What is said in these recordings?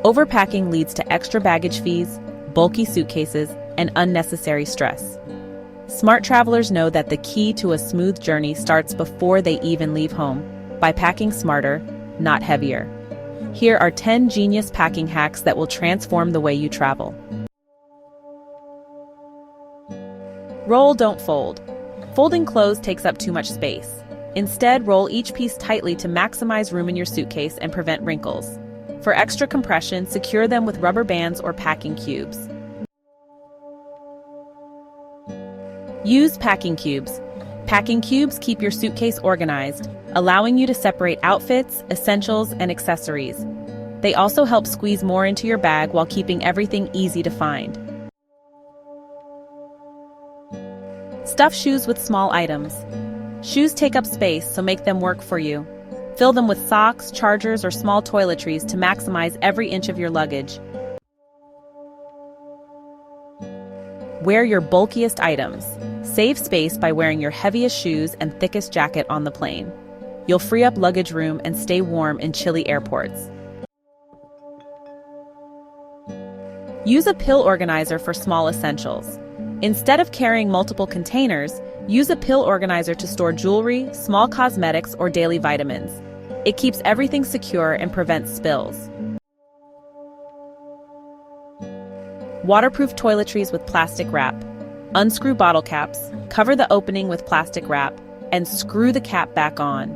Overpacking leads to extra baggage fees, bulky suitcases, and unnecessary stress. Smart travelers know that the key to a smooth journey starts before they even leave home, by packing smarter, not heavier. Here are 10 genius packing hacks that will transform the way you travel. Roll, don't fold. Folding clothes takes up too much space. Instead, roll each piece tightly to maximize room in your suitcase and prevent wrinkles. For extra compression, secure them with rubber bands or packing cubes. Use packing cubes. Packing cubes keep your suitcase organized, allowing you to separate outfits, essentials, and accessories. They also help squeeze more into your bag while keeping everything easy to find. Stuff shoes with small items. Shoes take up space, so make them work for you. Fill them with socks, chargers, or small toiletries to maximize every inch of your luggage. Wear your bulkiest items. Save space by wearing your heaviest shoes and thickest jacket on the plane. You'll free up luggage room and stay warm in chilly airports. Use a pill organizer for small essentials. Instead of carrying multiple containers, use a pill organizer to store jewelry, small cosmetics, or daily vitamins. It keeps everything secure and prevents spills. Waterproof toiletries with plastic wrap. Unscrew bottle caps, cover the opening with plastic wrap, and screw the cap back on.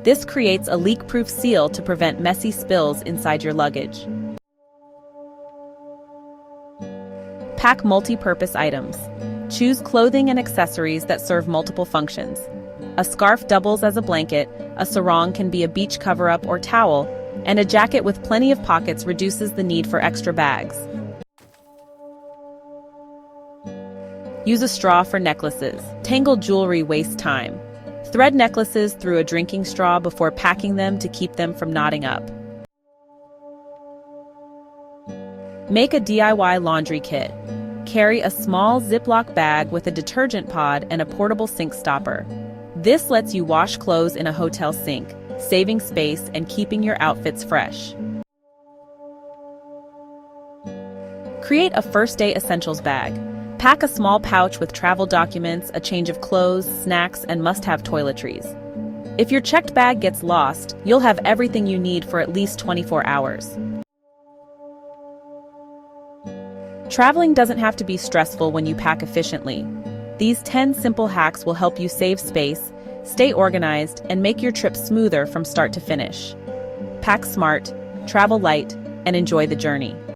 This creates a leak-proof seal to prevent messy spills inside your luggage. Pack multi-purpose items. Choose clothing and accessories that serve multiple functions. A scarf doubles as a blanket, a sarong can be a beach cover-up or towel, and a jacket with plenty of pockets reduces the need for extra bags. Use a straw for necklaces. Tangled jewelry wastes time. Thread necklaces through a drinking straw before packing them to keep them from knotting up. Make a DIY laundry kit. Carry a small Ziploc bag with a detergent pod and a portable sink stopper. This lets you wash clothes in a hotel sink, saving space and keeping your outfits fresh. Create a first-day essentials bag. Pack a small pouch with travel documents, a change of clothes, snacks, and must-have toiletries. If your checked bag gets lost, you'll have everything you need for at least 24 hours. Traveling doesn't have to be stressful when you pack efficiently. These 10 simple hacks will help you save space, stay organized, and make your trip smoother from start to finish. Pack smart, travel light, and enjoy the journey.